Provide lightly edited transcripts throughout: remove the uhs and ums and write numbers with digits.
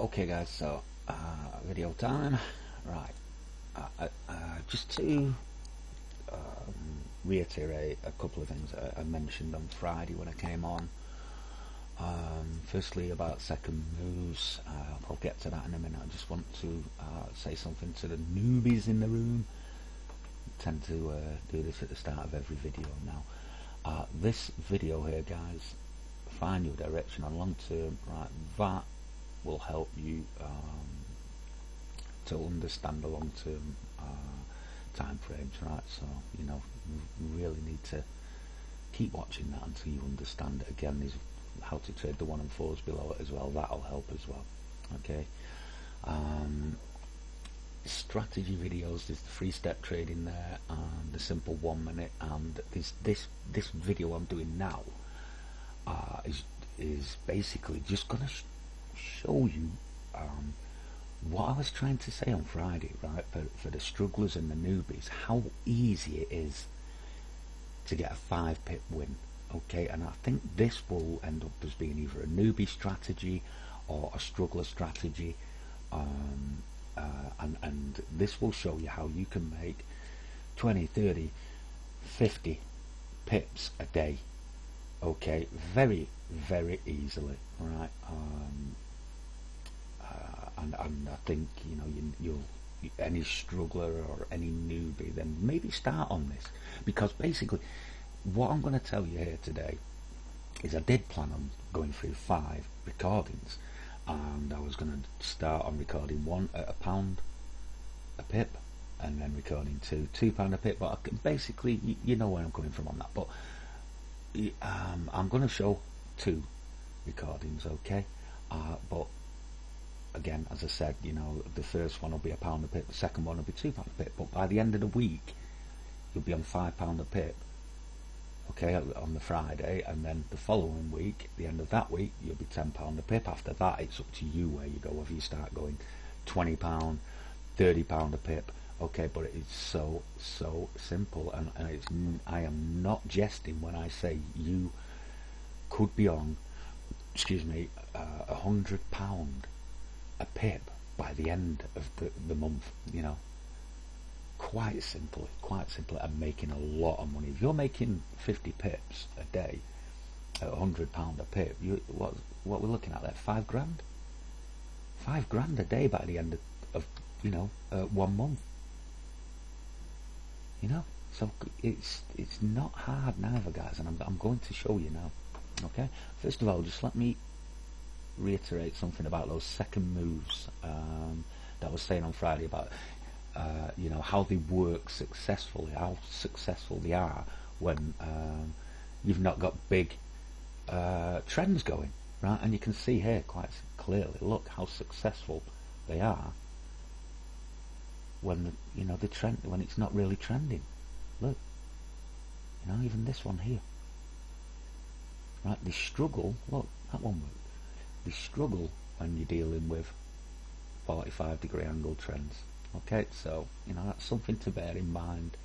Okay guys, so video time. Right, just to reiterate a couple of things I mentioned on Friday when I came on. Firstly, about second moves. I'll get to that in a minute. I just want to say something to the newbies in the room. I tend to do this at the start of every video now. This video here, guys, find your direction on long term. Right, that will help you to understand the long term time frames, right? So you really need to keep watching that until you understand it. Again, there's how to trade the 1 and 4s below it as well. That'll help as well. Okay. Strategy videos, there's the 3-step trading there and the simple 1 minute, and this video I'm doing now is basically just going to show you what I was trying to say on Friday, right? For the strugglers and the newbies, how easy it is to get a 5 pip win. Okay, and I think this will end up as being either a newbie strategy or a struggler strategy, and this will show you how you can make 20, 30, 50 pips a day. Okay, very easily, right? And I think you'll any struggler or any newbie, then maybe start on this, because basically what I'm going to tell you here today is I did plan on going through 5 recordings, and I was going to start on recording 1 at £1 a pip, and then recording 2 £2 a pip, but basically you know where I'm coming from on that. But I'm going to show 2 recordings, okay? But again, as I said, the first one will be £1 a pip, the second one will be £2 a pip, but by the end of the week you'll be on £5 a pip, okay, on the Friday, and then the following week, the end of that week, you'll be £10 a pip. After that, it's up to you where you go, whether you start going £20, £30 a pip, okay? But it's so simple, and I am not jesting when I say you could be on, excuse me, £100 a pip by the end of the month, quite simply, and making a lot of money. If you're making 50 pips a day at £100 a pip, what we're looking at there, 5 grand? 5 grand a day by the end of 1 month. So it's not hard neither, guys, and I'm going to show you now. Okay, first of all, just let me reiterate something about those second moves that I was saying on Friday about how they work successfully, how successful they are when you've not got big trends going, right? And you can see here quite clearly, look how successful they are when the trend, when it's not really trending. Look, even this one here, right? They struggle. Look, that one worked. They struggle when you're dealing with 45-degree angle trends. Okay, so that's something to bear in mind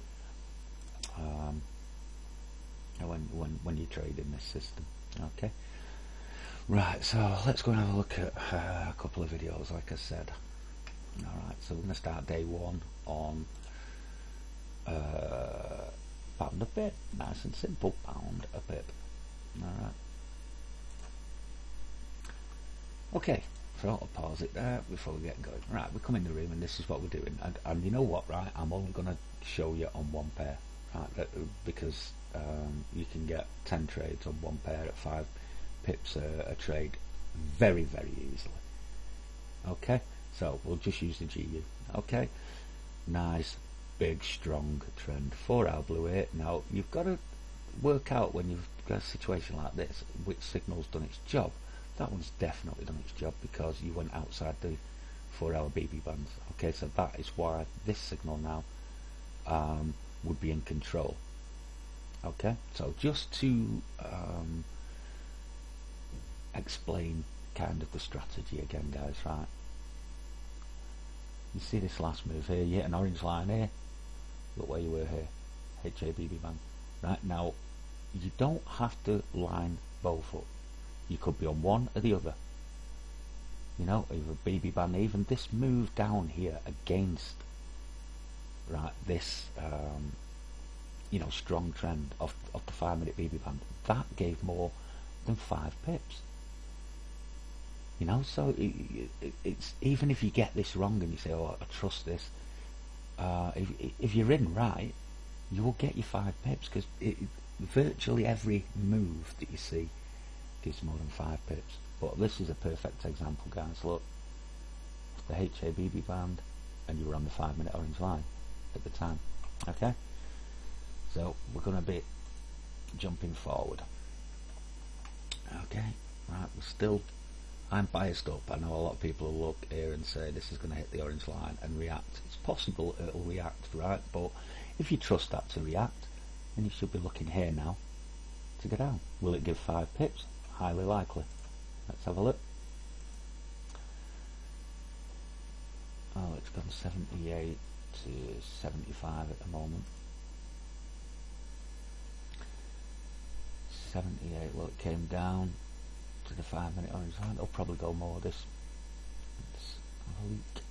when you trade in this system. Okay, right, so let's go and have a look at a couple of videos, like I said. Alright, so we're going to start day 1 on £1 a pip, nice and simple, £1 a pip. Alright, okay, so I'll pause it there before we get going. Right, we come in the room and this is what we're doing, and you know what, right, I'm only going to show you on 1 pair, right, because you can get 10 trades on 1 pair at 5 pips a trade very easily. Okay, so we'll just use the GU. Okay, nice big strong trend, 4-hour blue here. Now you've got to work out, when you've got a situation like this, which signal's done its job. That one's definitely done its job because you went outside the 4-hour BB bands. Okay, so that is why this signal now would be in control. Okay, so just to explain kind of the strategy again, guys, right? You see this last move here, you hit an orange line here, look where you were here, HABB band. Right, now you don't have to line both up. You could be on one or the other. you know, either BB band, even this move down here against, right, this you know, strong trend of the 5-minute BB band, that gave more than 5 pips. You know, so it's even if you get this wrong and you say, oh, I trust this, if you're in right, you will get your 5 pips, because virtually every move that you see gives more than 5 pips. But this is a perfect example, guys. Look, the HABB band, and you were on the 5-minute orange line at the time. Okay, so we're going to be jumping forward. Okay, right, we're still, I'm biased up. I know a lot of people will look here and say this is going to hit the orange line and react. It's possible it'll react, right? But if you trust that to react, then you should be looking here now to go down. Will it give 5 pips? Highly likely. Let's have a look. Oh, it's gone 78 to 75 at the moment. 78, well, it came down to the 5-minute orange line. It'll probably go more this. Let's have a look.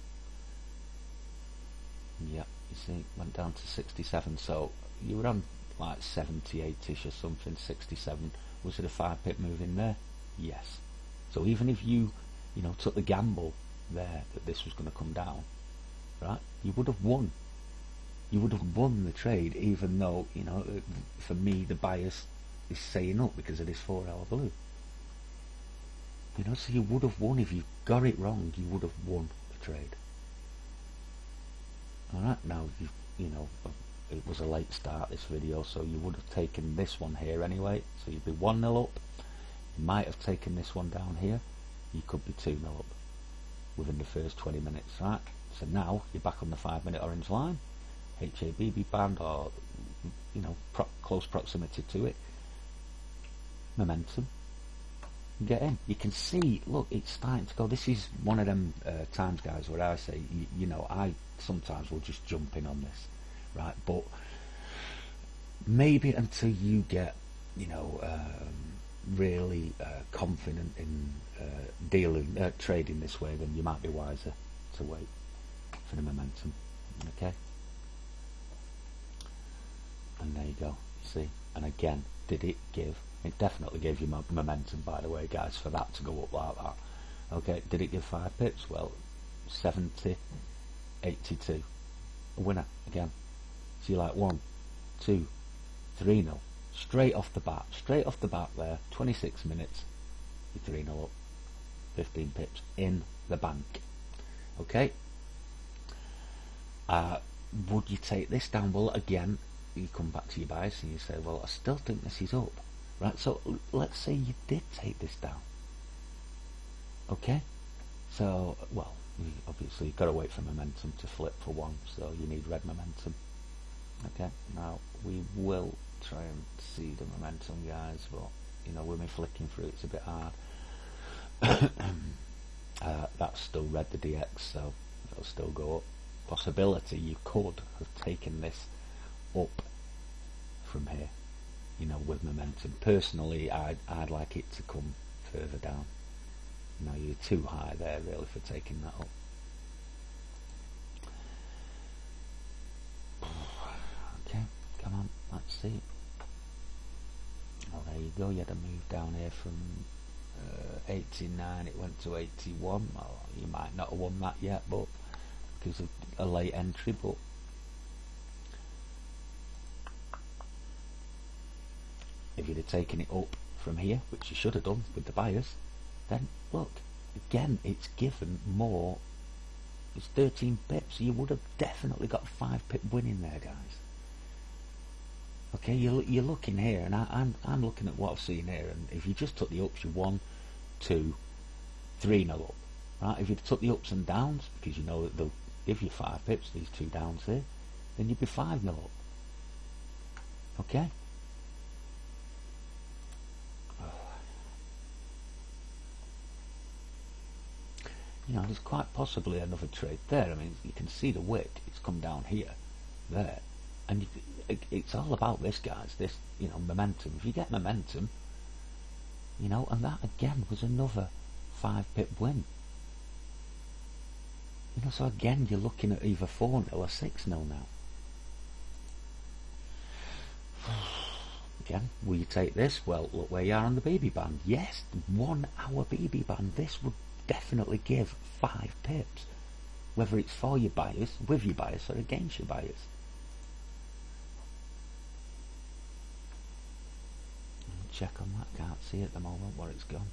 Yeah, you see, went down to 67, so you were on like 78ish or something. 67. Was it a 5-pip move in there? Yes. So even if you know, took the gamble there that this was going to come down, right, you would have won. You would have won the trade, even though, you know, for me the bias is saying up because of this 4-hour blue. You know, so you would have won. If you got it wrong, you would have won the trade. Alright, now you know, it was a late start, this video, so you would have taken this one here anyway, so you'd be 1-0 up. You might have taken this one down here, you could be 2-0 up within the first 20 minutes, right? So now you're back on the 5-minute orange line, HABB band, or, you know, close proximity to it, momentum, get in. You can see, look, it's starting to go. This is one of them times, guys, where I say, you know, I sometimes will just jump in on this, right? But maybe until you get, you know, really confident in trading this way, then you might be wiser to wait for the momentum. Okay, and there you go. You see, and again, did it give? It definitely gave you momentum, by the way, guys, for that to go up like that. Okay, did it give 5 pips? Well, 70, 82, a winner again. So you're like 1, 2, 3-0 straight off the bat there. 26 minutes, you're 3-0 up, 15 pips in the bank. Okay. Would you take this down? Well, again, you come back to your bias and you say, well, I still think this is up, right? So let's say you did take this down. Okay, so, well, obviously you've got to wait for momentum to flip for one, so you need red momentum. Okay, now we will try and see the momentum, guys, but, you know, with me flicking through, it's a bit hard. That's still red, the DX, so it'll still go up. Possibility you could have taken this up from here, you know, with momentum. Personally, I'd like it to come further down. Now you're too high there, really, for taking that up. Okay, come on, let's see. Oh, there you go. You had a move down here from 89, it went to 81. Well, you might not have won that yet, but because of a late entry, but if you'd have taken it up from here, which you should have done with the bias, then look, again, it's given more. It's 13 pips, so you would have definitely got a 5-pip win in there, guys. Okay, you're looking here, and I'm looking at what I've seen here, and if you just took the ups, you're 1, 2, 3-0 up, right? If you took the ups and downs, because you know that they'll give you 5 pips, these 2 downs here, then you'd be 5-0 up. Okay. You know, there's quite possibly another trade there. I mean, you can see the wick, it's come down here, there, and it's all about this, guys, this, you know, momentum. If you get momentum, you know, and that again was another 5-pip win. You know, so again, you're looking at either 4-0 or 6-0 now. Again, will you take this? Well, look where you are on the BB band. Yes, 1 hour BB band. This would definitely give 5 pips. Whether it's for your bias, with your bias, or against your bias. Check on that, can't see at the moment where it's gone.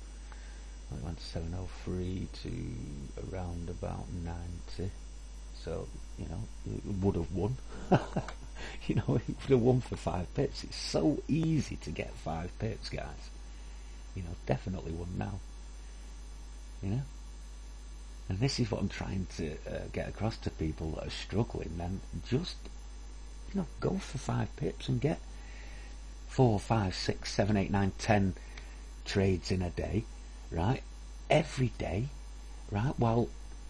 Well, it went to 703 to around about 90. So, you know, it would have won. You know, it would have won for 5 pips. It's so easy to get 5 pips, guys. You know, definitely won now. You know? And this is what I'm trying to get across to people that are struggling. Then just, you know, go for 5 pips and get 4, 5, 6, 7, 8, 9, 10 trades in a day, right? Every day, right? While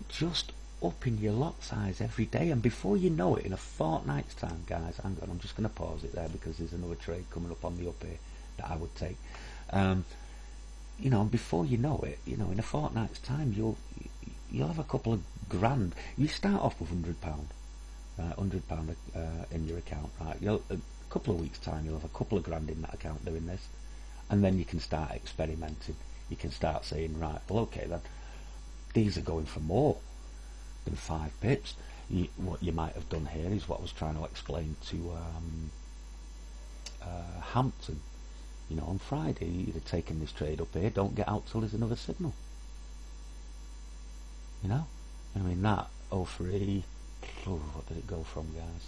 just upping your lot size every day, and before you know it, in a fortnight's time, guys, hang on, I'm just going to pause it there because there's another trade coming up on the up here that I would take. You know, and before you know it, you know, in a fortnight's time, you'll have a couple of grand. You start off with £100, right? £100 in your account, right? A couple of weeks' time, you'll have a couple of grand in that account doing this, and then you can start experimenting. You can start saying, right, well, okay then, these are going for more than 5 pips. What you might have done here is what I was trying to explain to Hampton. You know, on Friday, you'd have taken this trade up here, don't get out till there's another signal. You know? I mean, that 03, what did it go from, guys?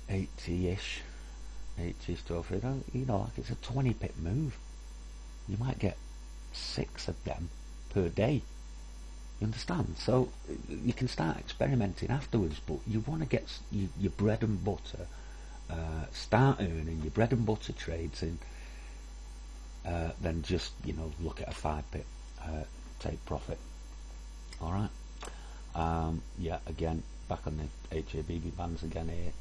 80-ish. 80-ish to 03. You know, like it's a 20 pip move. You might get 6 of them per day. You understand? So you can start experimenting afterwards, but you want to get your bread and butter, start earning your bread and butter trades in, then just, you know, look at a 5 pip take profit. Alright. Yeah, again, back on the HABB bands again here.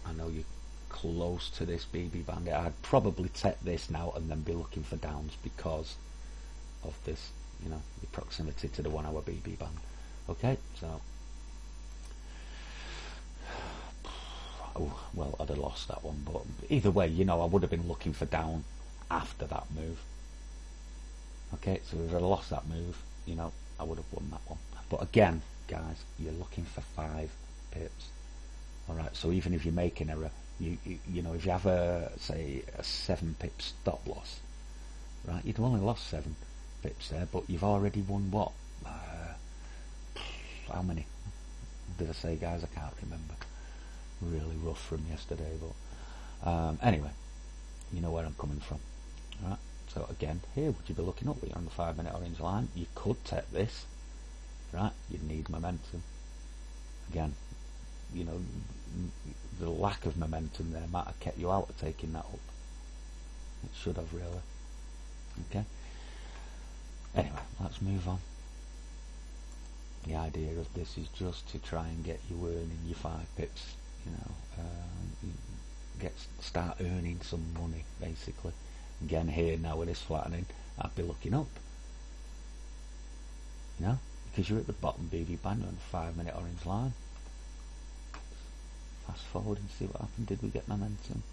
I know you're close to this BB band. I'd probably take this now and then be looking for downs because of this, you know, the proximity to the 1 hour BB band. Okay, so well, I'd have lost that one, but either way, you know, I would have been looking for down after that move. Okay, so if I'd lost that move, you know, I would have won that one. But again, guys, you're looking for 5 pips. Alright, so even if you make an error, you know, if you have say a 7 pip stop loss, right, you'd only lost 7 pips there, but you've already won what? How many did I say, guys? I can't remember. Really rough from yesterday, but anyway, you know where I'm coming from. Right, so again, here, would you be looking up? You're on the 5-minute orange line. You could take this, right? You'd need momentum. Again, you know, the lack of momentum there might have kept you out of taking that up. It should have, really. Okay. Anyway, let's move on. The idea of this is just to try and get you earning your 5 pips. You know, start earning some money, basically. Again, here now with this flattening, I'd be looking up. You know, because you're at the bottom BB band on the 5-minute orange line. Fast forward and see what happened. Did we get momentum?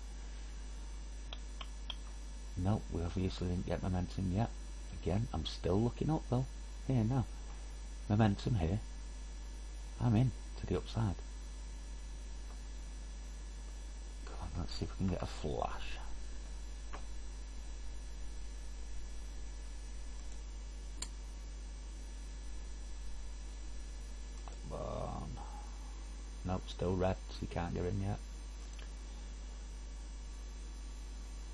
No, we obviously didn't get momentum yet. Again, I'm still looking up though. Here now, momentum here. I'm in to the upside. Come on, let's see if we can get a flash. Nope, still red, so you can't get in yet.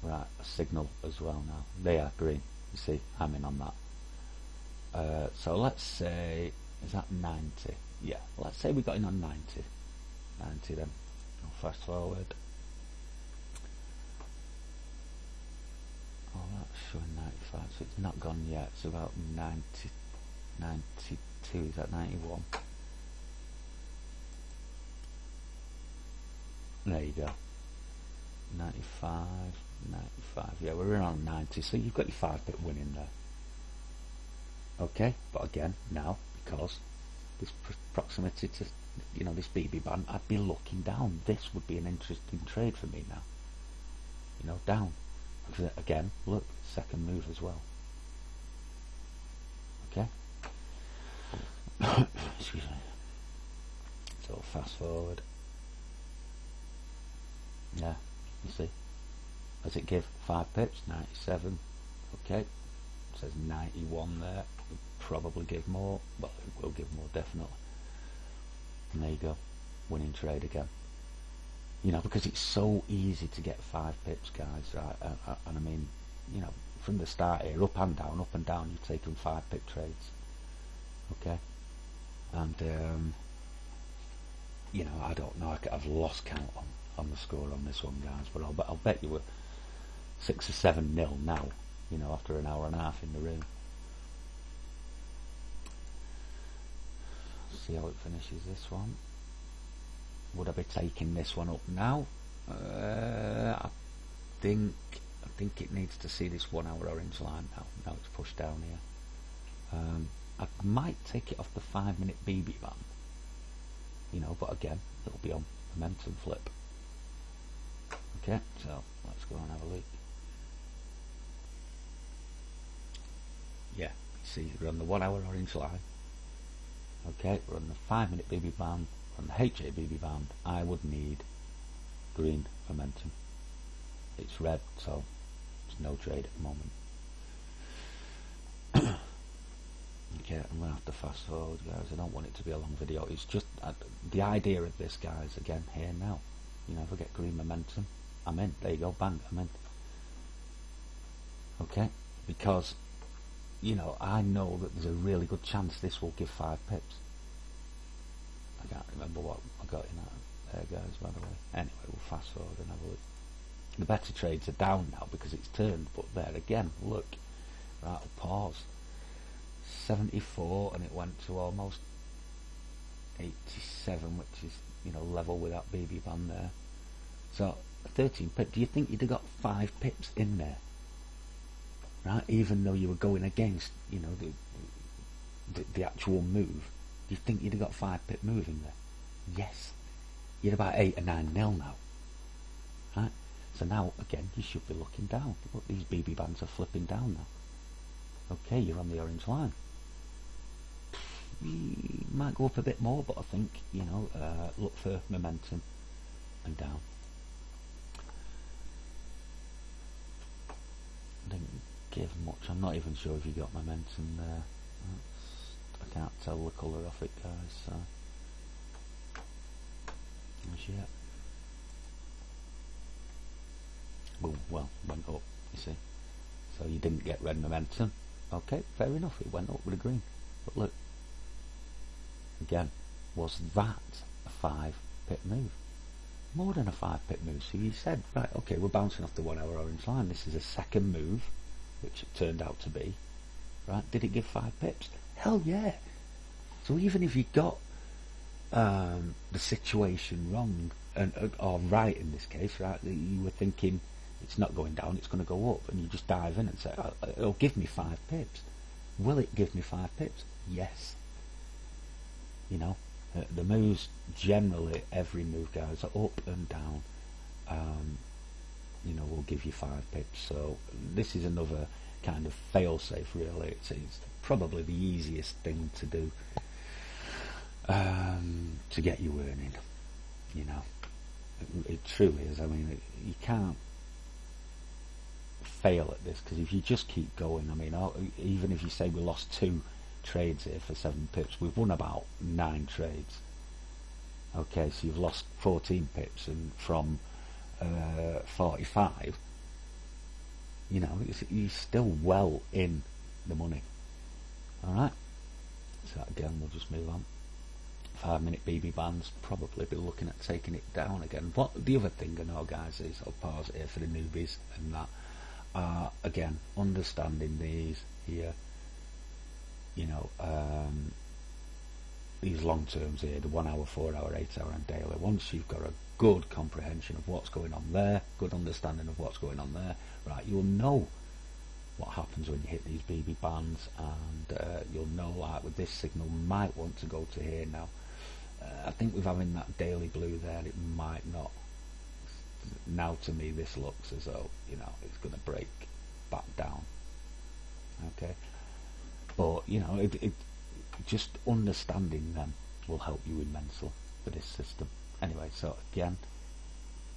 Right, a signal as well now. They are green. You see, I'm in on that. So let's say, is that 90? Yeah, let's say we got in on 90. 90 then. I'll fast forward. Oh, that's showing 95, so it's not gone yet. It's about 90, 92, is that 91? There you go. 95, 95. Yeah, we're in on 90, so you've got your 5 pip win in there. Okay, but again, now, because this proximity to, you know, this BB band, I'd be looking down. This would be an interesting trade for me now. You know, down. Again, look, second move as well. Okay. Excuse me. So fast forward. Yeah, you see. Does it give 5 pips? 97. Okay. It says 91 there. It'll probably give more. Well, it will give more, definitely. And there you go. Winning trade again. You know, because it's so easy to get 5 pips, guys, right? And I mean, you know, from the start here, up and down, you've taken 5 pip trades. Okay? And, you know, I don't know, I've lost count on the score on this one, guys, but I'll bet you were 6 or 7-0 now, you know, after an hour and a half in the room. See how it finishes, this one. Would I be taking this one up now? I think it needs to see this 1 hour orange line now. Now it's pushed down here. I might take it off the 5-minute BB band. You know, but again, it'll be on momentum flip. Okay, so let's go and have a look. Yeah, see, we're on the 1 hour orange line. Okay, we're on the 5-minute BB band. On the HA BB band, I would need green momentum. It's red, so it's no trade at the moment. Okay, I'm going to have to fast forward, guys. I don't want it to be a long video. It's just the idea of this, guys, again, here now. You know, if I get green momentum, I'm in. There you go, bang, I'm in. Okay, because, you know, I know that there's a really good chance this will give 5 pips. I can't remember what I got in that there, guys, by the way. Anyway, we'll fast forward and have a look. The better trades are down now because it's turned, but there again, look. Right, I'll pause. 74, and it went to almost 87, which is, you know, level with that BB band there. So 13 pips. Do you think you'd have got 5 pips in there? Right, even though you were going against, you know, the actual move. Do you think you'd have got 5 pip move in there? Yes. You're about 8 or 9-0 now. Right? So now, again, you should be looking down. Look, these BB bands are flipping down now. Okay, you're on the orange line. You might go up a bit more, but I think, you know, look for momentum and down. Didn't give much. I'm not even sure if you got momentum there. I can't tell the colour off it, guys, so as yet. Oh, well, went up, you see. So you didn't get red momentum. Okay, fair enough, it went up with a green. But look, again, was that a 5 pip move? More than a 5 pip move. So you said, right, okay, we're bouncing off the 1 hour orange line. This is a second move, which it turned out to be. Right, did it give 5 pips? Hell yeah. So even if you got the situation wrong, or right in this case, right, you were thinking it's not going down, it's going to go up, and you just dive in and say, it'll give me 5 pips. Will it give me 5 pips? Yes. You know, the moves generally, every move, guys, are up and down, you know, will give you 5 pips. So this is another kind of fail-safe, really. It's probably the easiest thing to do to get you earning, you know. It truly is. I mean, you can't fail at this, because if you just keep going, I mean, even if you say we lost 2 trades here for 7 pips, we've won about 9 trades. Okay, so you've lost 14 pips, and from 45, you know, you're still well in the money. Alright, so again, we'll just move on. 5-minute BB bands, probably be looking at taking it down again. What the other thing I know, guys, is I'll pause it here for the newbies and that. Again, understanding these here, you know, these long terms here, the 1 hour, 4 hour, 8 hour and daily. Once you've got a good comprehension of what's going on there, good understanding of what's going on there, right, you'll know what happens when you hit these BB bands, and you'll know, like with this signal, might want to go to here now. I think with having that daily blue there, it might not. Now to me this looks as though, you know, it's going to break back down. Okay, but you know, it just understanding them will help you immensely for this system. Anyway, so again,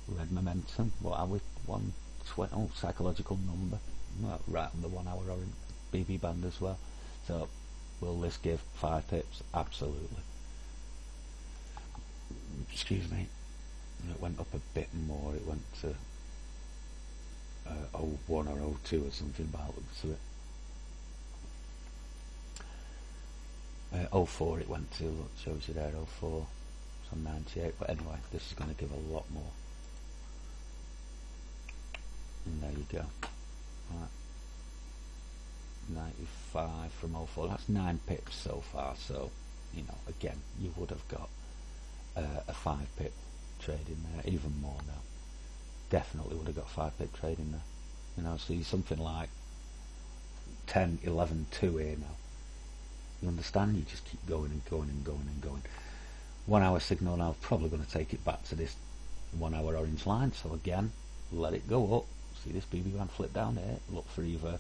red momentum, what are we, 120, oh, psychological number, well, right on the 1 hour orange BB band as well. So will this give 5 pips? Absolutely. Excuse me, it went up a bit more, it went to 01 or 02 or something by the looks of it. 04 it went to, look, shows you there, 04, so 98, but anyway, this is going to give a lot more. And there you go. Right. 95 from 04, that's 9 pips so far, so, you know, again, you would have got a 5 pip trade in there, even more now. Definitely would have got 5 pip trade in there. You know, so you're something like 10, 11, 2 here now. You understand? You just keep going and going and going and going. 1 hour signal now, probably going to take it back to this 1 hour orange line. So again, let it go up. See this BB band flip down there. Look for either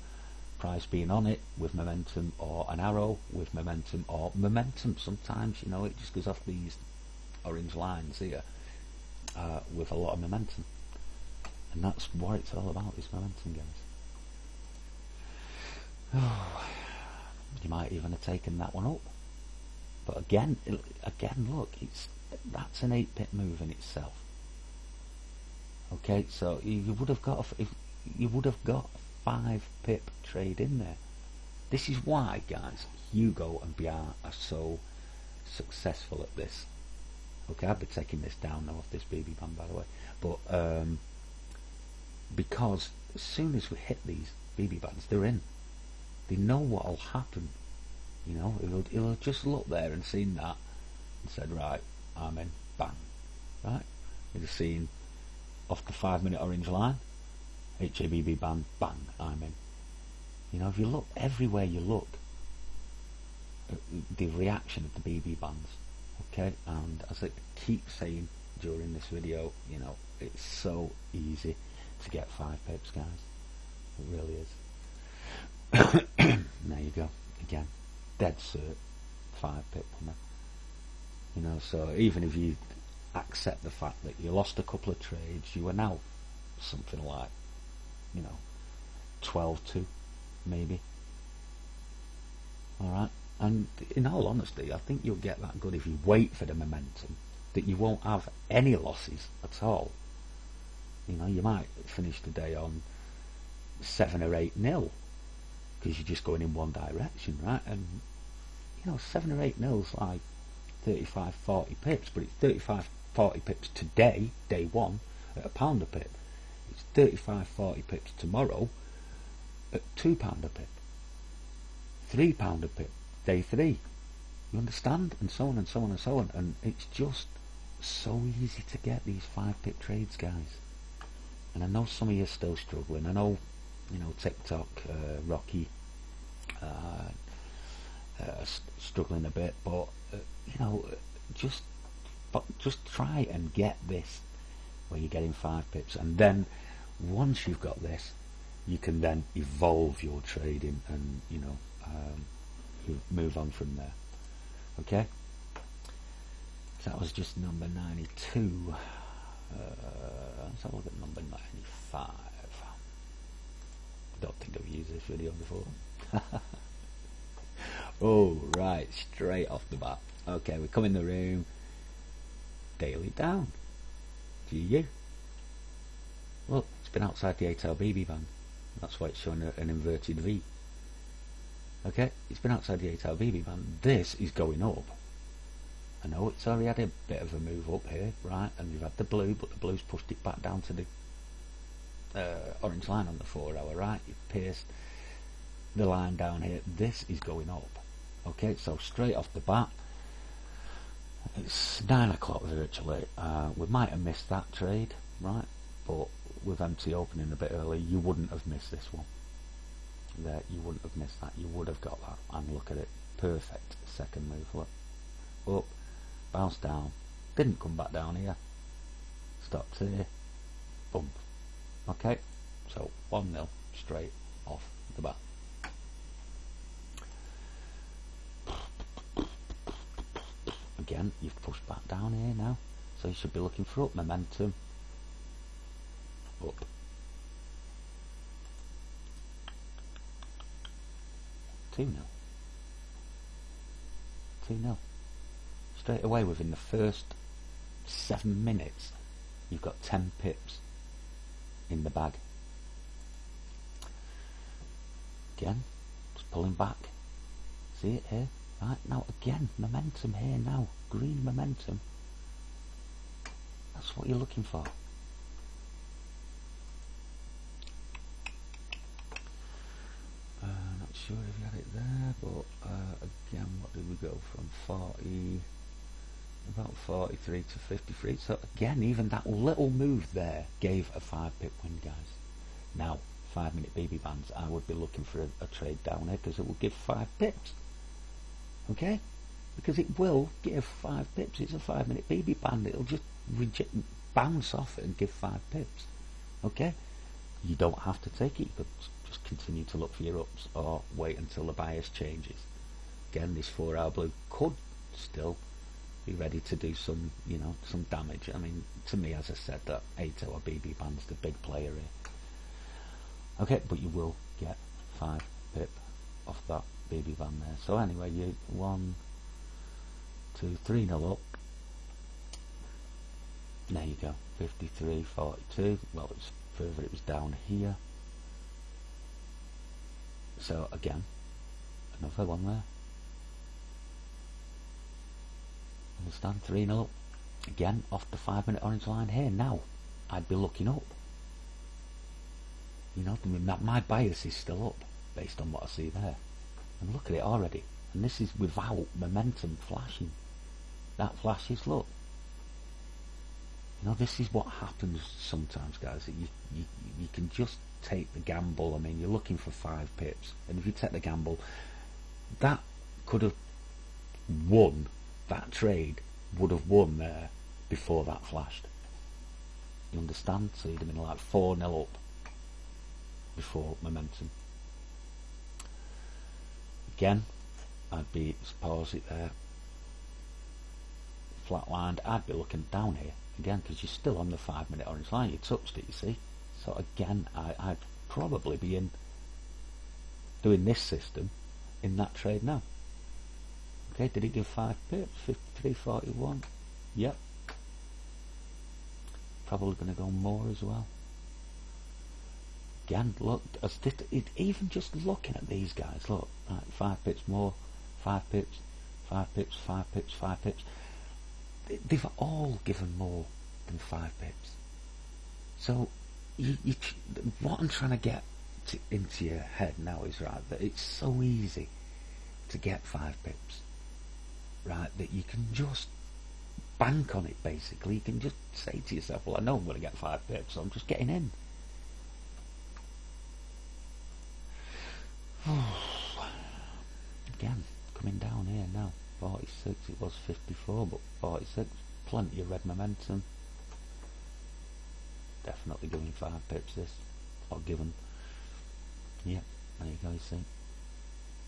price being on it with momentum, or an arrow with momentum, or momentum. Sometimes, you know, it just goes off these orange lines here with a lot of momentum. And that's what it's all about, is momentum, guys. Oh. You might even have taken that one up, but again, look, that's an 8 pip move in itself. Okay, so you would have got a 5 pip trade in there. This is why, guys, Hugo and BR are so successful at this. Okay, I'll be taking this down now off this BB band, by the way, but because as soon as we hit these BB bands, they're in. They know what will happen. You know, he'll just look there and seen that and said, right, I'm in, bang. Right? He'd have seen off the 5 minute orange line, HABB band, bang, I'm in. You know, if you look everywhere you look, the reaction of the BB bands. Okay, and as I keep saying during this video, you know, it's so easy to get 5 pips, guys. It really is. There you go, again, dead cert 5 pip winner. You know, so even if you accept the fact that you lost a couple of trades, you are now something like, you know, 12-2 maybe. Alright, and in all honesty, I think you'll get that good if you wait for the momentum, that you won't have any losses at all. You know, you might finish the day on 7 or 8-0 because you're just going in one direction, right? And you know, 7 or 8-0 is like 35-40 pips, but it's 35-40 pips today, day one, at £1 a pip. It's 35-40 pips tomorrow at £2 a pip, £3 a pip, day 3. You understand? And so on and so on and so on. And it's just so easy to get these 5 pip trades, guys. And I know some of you are still struggling. I know, you know, TikTok, Rocky, struggling a bit, but you know, just try and get this where you're getting 5 pips, and then once you've got this, you can then evolve your trading, and you know, you move on from there. Okay, so that was just number 92. Let's have a look at number 95. Don't think I've used this video before. Oh, right, straight off the bat. Okay, we come in the room. Daily down. GU. Look, it's been outside the 8-hour BB band. That's why it's showing an inverted V. Okay, it's been outside the 8-hour BB band. This is going up. I know it's already had a bit of a move up here, right? And you've had the blue, but the blue's pushed it back down to the orange line on the 4-hour, right? You've pierced the line down here. This is going up. Okay, so straight off the bat, it's 9 o'clock virtually. We might have missed that trade, right? But with MT opening a bit early, you wouldn't have missed this one. there, you wouldn't have missed that. You would have got that. And look at it, perfect second move. Look, up, bounce down, didn't come back down here, stopped here, boom. Okay, so 1-0 straight off the bat. Again, you've pushed back down here now, so you should be looking for up momentum. Up. Two 2-0. Straight away within the first 7 minutes, you've got 10 pips in the bag. Again, just pulling back. See it here? Right, now again, momentum here now. Green momentum. That's what you're looking for. Not sure if you had it there, but again, what did we go from 40, about 43 to 53? So again, even that little move there gave a 5-pip win, guys. Now, 5-minute BB bands, I would be looking for a trade down here because it will give 5 pips. Okay? Because it will give 5 pips. It's a 5-minute BB band. It'll just bounce off it and give 5 pips. Okay? You don't have to take it. You could just continue to look for your ups or wait until the bias changes. Again, this 4-hour blue could still be ready to do some, you know, some damage. I mean, to me, as I said, that 8-hour BB band's the big player here. Okay, but you will get 5 pip off that BB band there. So anyway, you 1, 2, 3-0 up. There you go, 53, 42. Well, it's further, it was down here. So again, another one there. Understand? 3-0 up. Again, off the 5-minute orange line here. Now, I'd be looking up. You know, my bias is still up based on what I see there. And look at it already. And this is without momentum flashing. That flashes, look. You know, this is what happens sometimes, guys. You can just take the gamble. I mean, you're looking for 5 pips. And if you take the gamble, that could have won. That trade would have won there before that flashed. You understand? So you'd have been like 4-0 up before momentum. Again, I'd be, suppose it there, flatlined, I'd be looking down here again because you're still on the 5-minute orange line. You touched it, you see. So again, I'd probably be in doing this system in that trade now. Okay, did it give 5 pips? 53.41. Yep. Probably going to go more as well. Again, look, even just looking at these guys, look, right, 5 pips more, 5 pips, 5 pips, 5 pips, 5 pips. They've all given more than 5 pips. So, what I'm trying to get into your head now is, right, that it's so easy to get 5 pips, right, that you can just bank on it, basically. You can just say to yourself, well, I know I'm going to get 5 pips, so I'm just getting in. Again, coming down here now, 46, it was 54, but 46, plenty of red momentum. Definitely giving 5 pips this, or given. Yep, there you go, you see.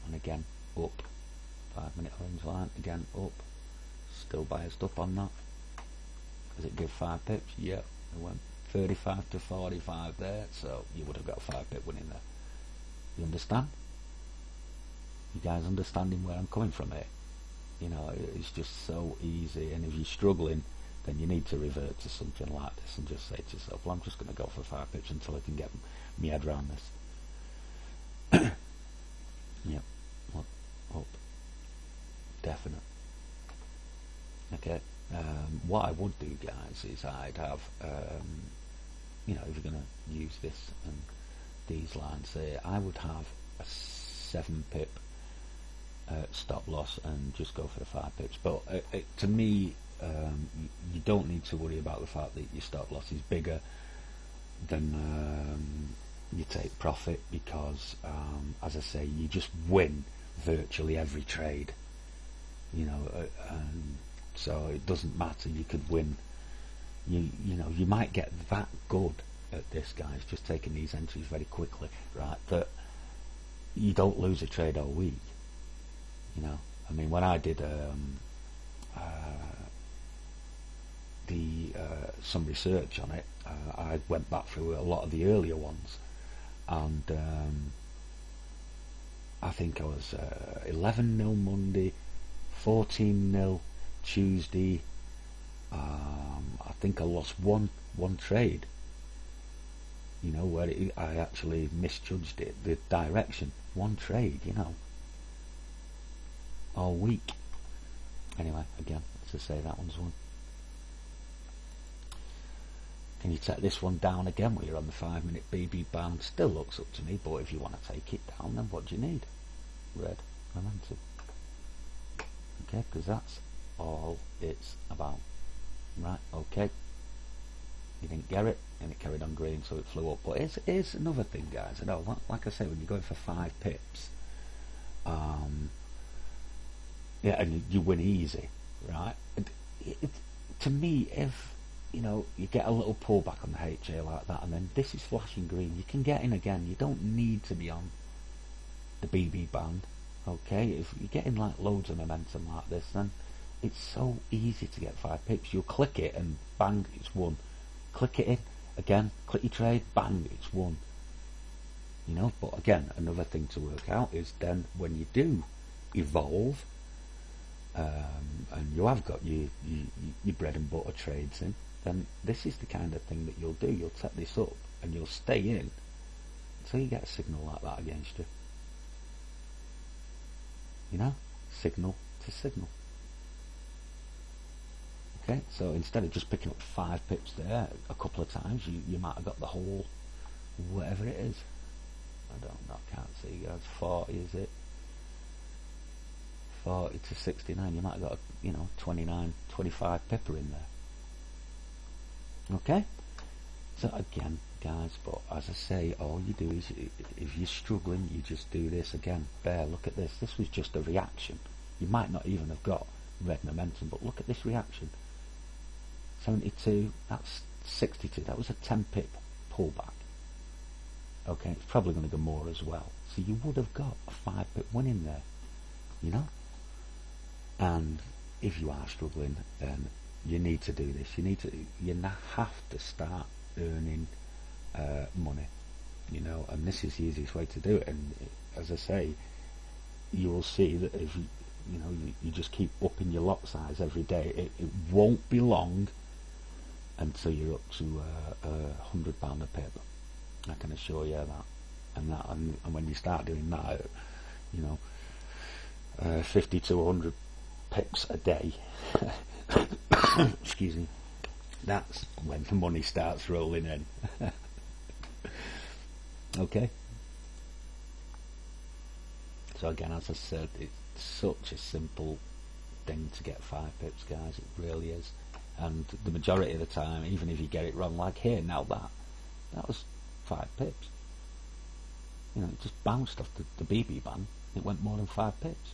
And again, up, 5-minute orange line, again up, still biased up on that. Does it give 5 pips? Yep, it went 35 to 45 there, so you would have got a 5 pip winning there. You understand? You guys understanding where I'm coming from here? You know, it's just so easy, and if you're struggling, then you need to revert to something like this and just say to yourself, well, I'm just going to go for 5 pips until I can get my head around this. Yep, up, definite. Okay, what I would do, guys, is I'd have, you know, if you're going to use this and these lines here, I would have a 7 pip stop loss and just go for the 5 pips. But to me, you don't need to worry about the fact that your stop loss is bigger than you take profit because, as I say, you just win virtually every trade. You know, so it doesn't matter. You could win. You know, you might get that good at this, guys, just taking these entries very quickly, right, that you don't lose a trade all week. You know, I mean, when I did some research on it, I went back through a lot of the earlier ones, and I think I was 11-0 Monday, 14-0 Tuesday. I think I lost one trade, you know, where I actually misjudged it, the direction. One trade, you know, all week. Anyway, again, as I say, that one's won. Can you take this one down again where you're on the 5-minute BB band? Still looks up to me, but if you want to take it down, then what do you need? Red momentum. Okay, because that's all it's about. Right, okay. You didn't get it, and it carried on green, so it flew up. But here's another thing, guys. I know, like I say, when you're going for 5 pips, yeah, and you win easy, right? To me, if you know, you get a little pullback on the HA like that, and then this is flashing green, you can get in again. You don't need to be on the BB band, okay? If you're getting like loads of momentum like this, then it's so easy to get 5 pips. You'll click it and bang, it's won. Click it in again, click your trade, bang, it's won. You know, but again, another thing to work out is then when you do evolve, and you have got your bread and butter trades in, then this is the kind of thing that you'll do. You'll set this up and you'll stay in until you get a signal like that against you. You know, signal to signal. Okay, so instead of just picking up 5 pips there a couple of times, you might have got the whole, whatever it is. I don't know, I can't see, guys. 40, is it? 40 to 69. You might have got, you know, 29, 25 pipper in there. Okay, so again, guys, but as I say, all you do is, if you're struggling, you just do this again. Bear, look at this. This was just a reaction. You might not even have got red momentum, but look at this reaction. 72, that's 62. That was a 10 pip pullback. Okay, it's probably going to go more as well. So you would have got a 5 pip win in there, you know. And if you are struggling, then you need to do this. You have to start earning money, you know. And this is the easiest way to do it. And as I say, you will see that if you just keep upping your lot size every day, it won't be long until you're up to £100 a pip. I can assure you that. And when you start doing that, you know, 50 to 100 pips a day. Excuse me. That's when the money starts rolling in. Okay. So again, as I said, it's such a simple thing to get 5 pips, guys. It really is. And the majority of the time, even if you get it wrong, like here, now that was 5 pips. You know, it just bounced off the BB band. It went more than 5 pips.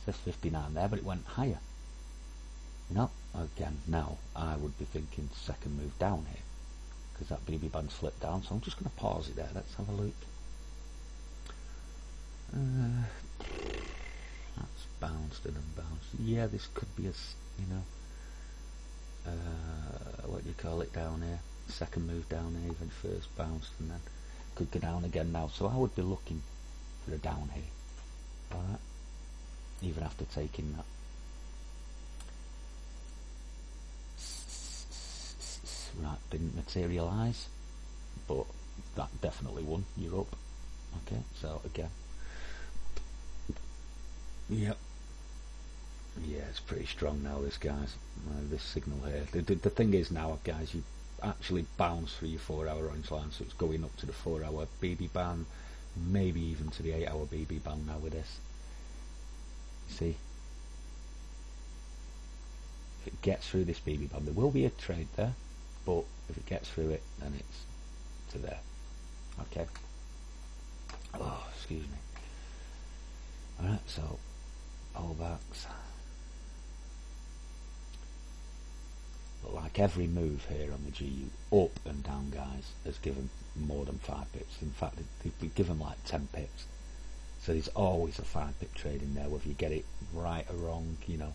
It says 59 there, but it went higher. You know, again, now I would be thinking second move down here, because that BB band slipped down. So I'm just going to pause it there. Let's have a look. That's bounced and unbounced. Yeah, this could be a, you know, what do you call it down here? Second move down here, even first bounced, and then could go down again now. So I would be looking for a down here. Alright, even after taking that. Right, didn't materialise, but that definitely won. You're up. Okay, so again, yep, yeah, it's pretty strong now, this, guys. This signal here. The thing is now, guys, you actually bounce through your 4-hour orange line, so it's going up to the 4-hour BB band, maybe even to the 8-hour BB band now with this. See, if it gets through this BB band, there will be a trade there, but if it gets through it, then it's to there. Okay. Oh, excuse me. Alright, so pullbacks. But like every move here on the GU, up and down, guys, has given more than 5 pips. In fact, they've given like 10 pips. So there's always a 5 pip trade in there, whether you get it right or wrong, you know.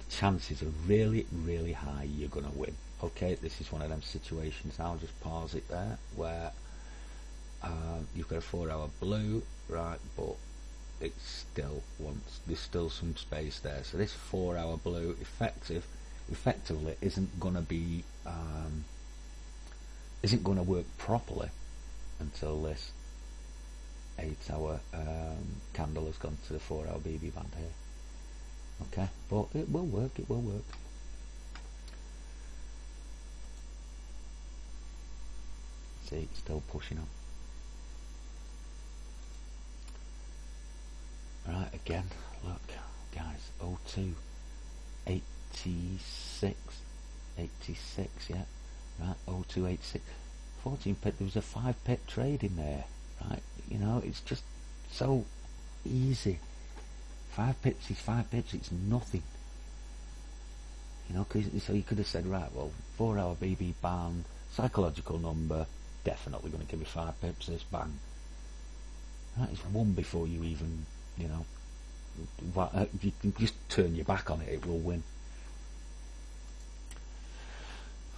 The chances are really, really high you're going to win. Okay, this is one of them situations now, I'll just pause it there, where you've got a 4-hour blue, right, but it still wants, there's still some space there. So this 4-hour blue effectively isn't going to be, isn't going to work properly until this 8-hour candle has gone to the 4-hour BB band here. Okay, but it will work, it will work. See, it's still pushing on. Right, again, look, guys, 02, 86, yeah, right, 02, 86, 14 pip, there was a 5 pip trade in there, right, you know, it's just so easy. 5 pips is 5 pips, it's nothing, you know, cause, so you could have said, right, well, 4-hour BB band, psychological number, definitely going to give me 5 pips, this bang, right, it's won before you even, you know, you can just turn your back on it, it will win.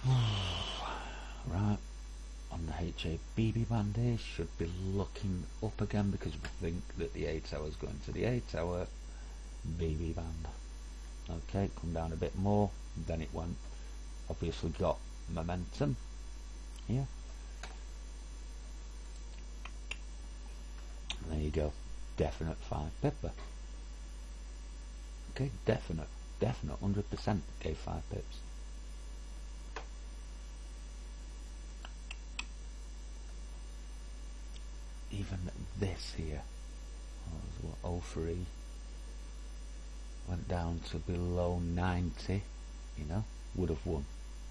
Right, on the HA BB band here, should be looking up again because we think that the 8-hour is going to the 8-hour BB band. Okay, come down a bit more, then it went, obviously got momentum here. There you go, definite 5 pipper. Okay, definite 100% gave 5 pips. Even this here, what, 03, went down to below 90, you know, would have won,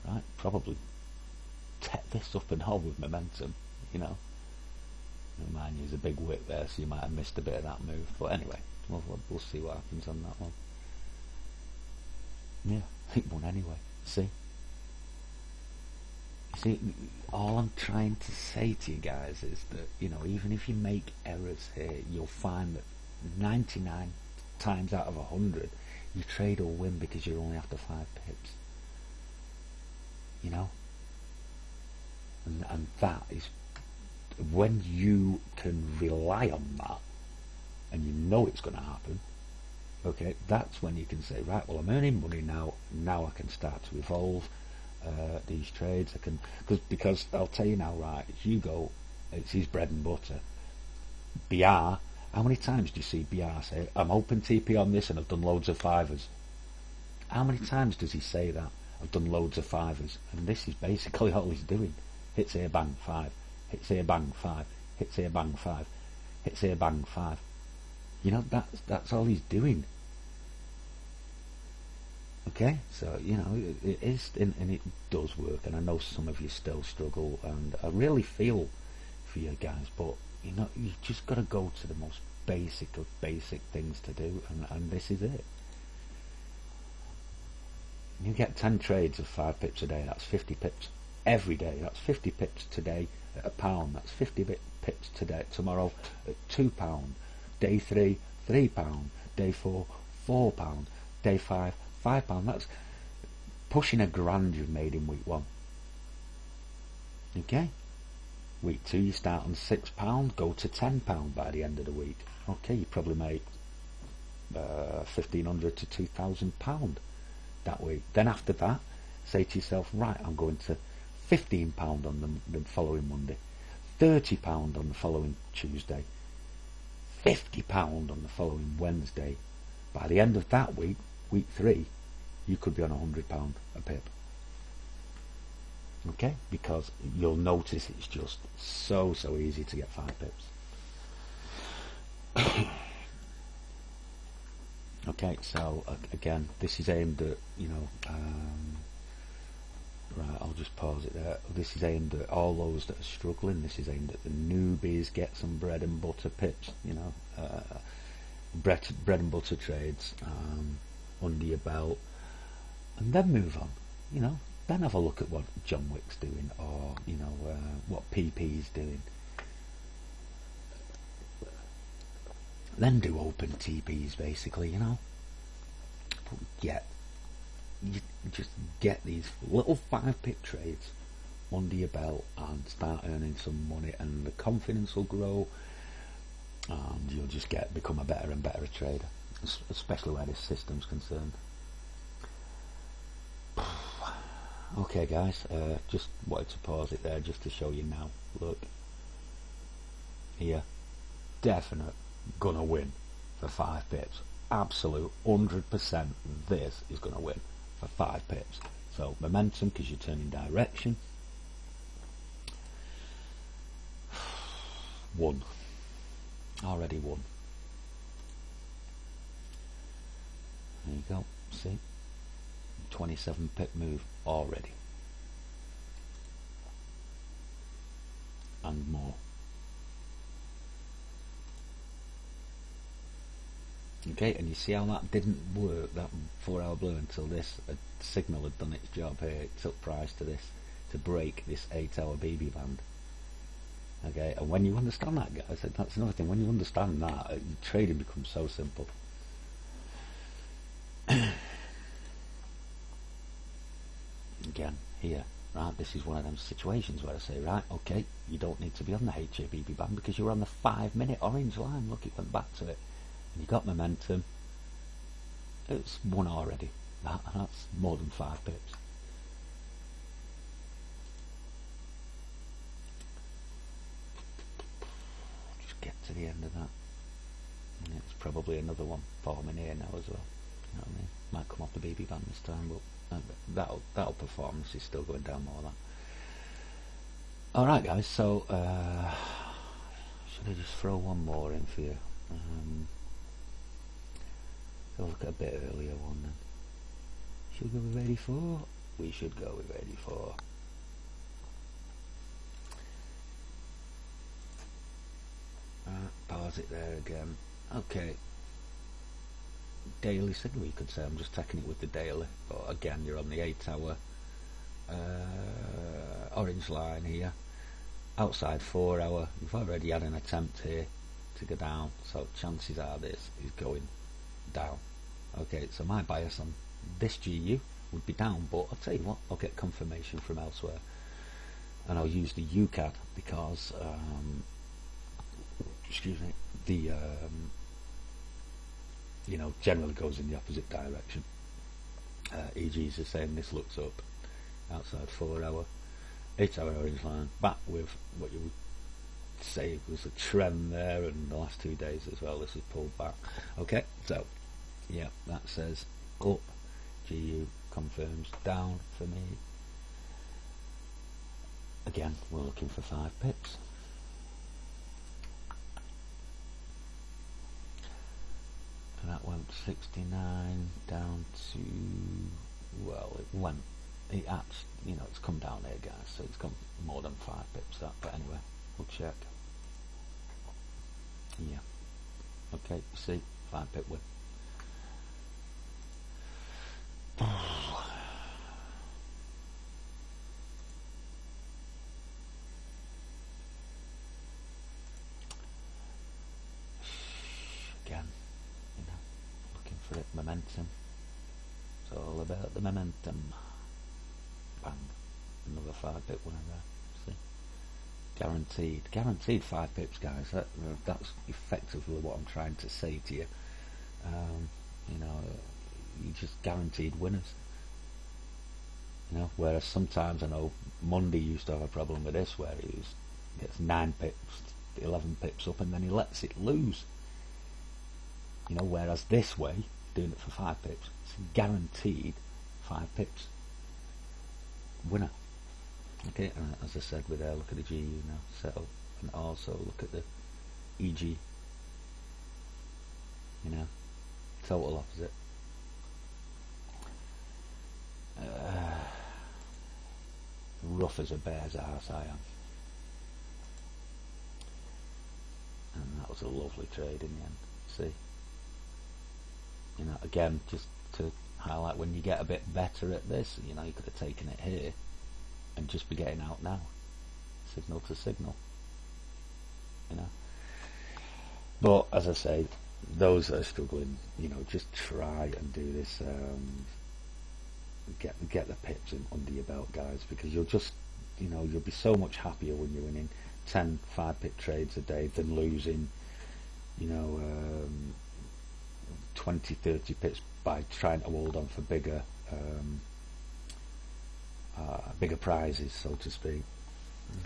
right? Probably set this up and all with momentum, you know. Mind you, there's a big wick there, so you might have missed a bit of that move. But anyway, we'll see what happens on that one. Yeah, it won anyway. See, all I'm trying to say to you guys is that, you know, even if you make errors here, you'll find that 99 times out of 100, your trade will win because you're only after 5 pips. You know, and that is, when you can rely on that and you know it's going to happen, okay, that's when you can say, right, well, I'm earning money now, I can start to evolve these trades. I can, because I'll tell you now, right, as you go, it's his bread and butter. BR, how many times do you see BR say, I'm open TP on this and I've done loads of 5s? How many times does he say that? I've done loads of 5s, and this is basically all he's doing. Hits here, bang, 5. Hits here, bang, 5. Hits here, bang, 5. Hits here, bang, 5. You know, that's all he's doing. Okay, so, you know, it is, and it does work, and I know some of you still struggle, and I really feel for you guys, but, you know, you just got to go to the most basic of basic things to do, and this is it. You get 10 trades of 5 pips a day, that's 50 pips every day, that's 50 pips today at £1, that's 50 pips today, tomorrow at £2, day 3, £3, day 4, £4, day 5, £5, that's pushing £1,000 you've made in week 1. Okay, week 2 you start on £6, go to £10 by the end of the week. Okay, you probably make £1,500 to £2,000 that week. Then after that, say to yourself, right, I'm going to £15 on the following Monday, £30 on the following Tuesday, £50 on the following Wednesday. By the end of that week, week 3, you could be on £100 a pip. Okay, because you'll notice it's just so easy to get 5 pips. Okay, so again, this is aimed at, you know, Right, I'll just pause it there. This is aimed at all those that are struggling. This is aimed at the newbies. Get some bread and butter pips, you know, bread and butter trades under your belt, and then move on. You know, then have a look at what John Wick's doing, or you know, what PP's doing. Then do open TPs, basically. You know, but you just get these little 5-pip trades under your belt and start earning some money, and the confidence will grow, and you'll just become a better and better trader, especially where this system's concerned. Okay guys, just wanted to pause it there just to show you now. Look here, definite gonna win for 5 pips, absolute 100%. This is gonna win for 5 pips. So momentum, because you're turning direction. Won. Already won. There you go. See? 27 pip move already. And more. Okay, and you see how that didn't work, that 4-hour blue, until this signal had done its job here. It took price to this, to break this 8-hour BB band. Okay, and when you understand that, guys, that's another thing. When you understand that, trading becomes so simple. Again, here, right, this is one of them situations where I say, right, okay, you don't need to be on the HABB band because you're on the 5-minute orange line. Look, it went back to it. And you got momentum. It's won already. That's more than 5 pips. Just get to the end of that. And it's probably another one forming here now as well. You know what I mean? Might come off the BB band this time, but that'll perform. This is still going down more than that. Alright guys, so should I just throw one more in for you? So look at a bit earlier one then. Should we go with 84? We should go with 84. Pause it there again. Okay. Daily signal, you could say. I'm just taking it with the daily. But again, you're on the 8-hour orange line here. Outside 4-hour. You've already had an attempt here to go down. So chances are this is going down. Okay, so my bias on this GU would be down, but I'll tell you what, I'll get confirmation from elsewhere, and I'll use the UCAD because excuse me, the you know, generally goes in the opposite direction. EGs are saying this looks up outside 4-hour, 8-hour orange line, back with what you would say was a trend there, and the last 2 days as well this has pulled back. Okay, so yeah, that says up. GU confirms down for me. Again, we're looking for 5 pips. And that went 69 down to, well, it actually, you know, it's come down here guys, so it's come more than 5 pips that, but anyway, we'll check. Yeah, okay, you see, 5 pip win. Again, you know, looking for it, momentum. It's all about the momentum. Bang, another 5 pip winner there. See, guaranteed 5 pips, guys. That's effectively what I'm trying to say to you. You know, you just guaranteed winners. You know, whereas sometimes I know Monday used to have a problem with this, where he gets 9 pips, 11 pips up, and then he lets it lose. You know, whereas this way, doing it for 5 pips, it's guaranteed 5 pips winner. Okay, and as I said, with look at the GU now set up, and also look at the EG. You know, total opposite. rough as a bear's ass, I am. And that was a lovely trade in the end. See, you know, again, just to highlight, when you get a bit better at this, you know, you could have taken it here and just be getting out now, signal to signal, you know. But as I say, those that are struggling, you know, just try and do this. Get the pips in under your belt, guys, because you'll just, you know, you'll be so much happier when you're winning 10 5-pip trades a day than losing, you know, 20, 30 pips by trying to hold on for bigger prizes, so to speak.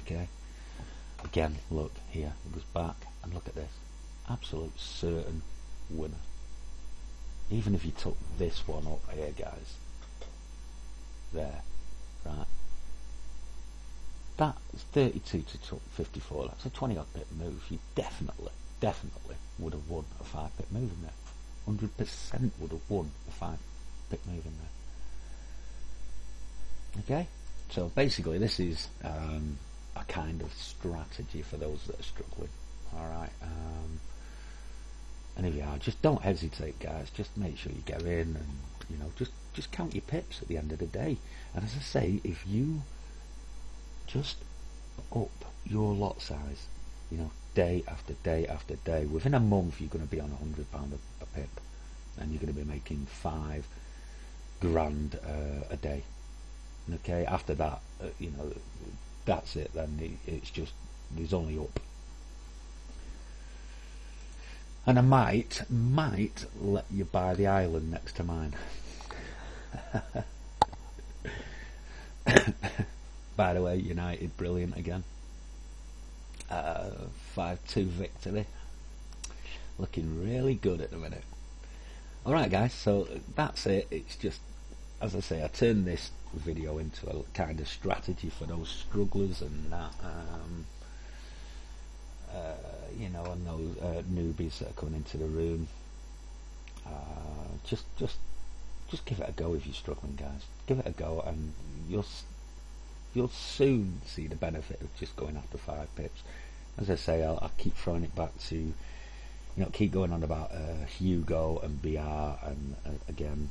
Okay. Again, look here, it goes back, and look at this, absolute certain winner. Even if you took this one up here, guys, there, right, that's 32 to 54, that's a 20 odd pip move. You definitely would have won a 5-pip move in there. 100% would have won a 5-pip move in there. Okay, so basically this is a kind of strategy for those that are struggling. Alright, and if you are, just don't hesitate, guys. Just make sure you go in and, you know, just count your pips at the end of the day. And as I say, if you just up your lot size, you know, day after day after day, within a month you're going to be on £100 a pip, and you're going to be making £5,000 a day. Okay, after that, you know, that's it. Then it's just, there's only up. And I might let you buy the island next to mine. By the way, United brilliant again. 5-2 victory. Looking really good at the minute. Alright guys, so that's it. It's just, as I say, I turned this video into a kind of strategy for those strugglers and that, you know, and those newbies that are coming into the room. Just give it a go if you're struggling, guys. Give it a go, and you'll soon see the benefit of just going after 5 pips. As I say, I'll keep throwing it back to, you know, keep going on about Hugo and BR, and again,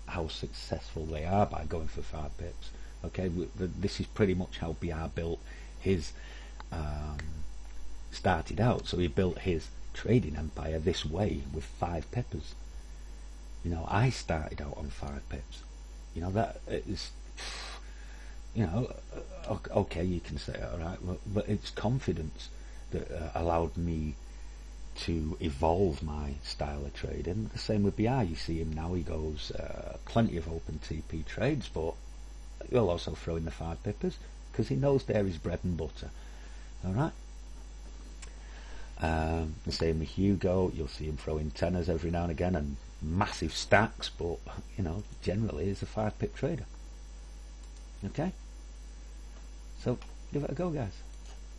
how successful they are by going for 5 pips. Okay, this is pretty much how BR built his, started out. So he built his trading empire this way, with 5 pippers. You know, I started out on 5 pips. You know, that is, you know, okay, you can say, alright, but it's confidence that allowed me to evolve my style of trading. The same with BR. You see him now, he goes plenty of open TP trades, but he'll also throw in the 5 pippers because he knows they're his bread and butter. Alright. The same with Hugo. You'll see him throw in tenors every now and again and massive stacks, but you know, generally he's a 5-pip trader. Okay, so give it a go, guys.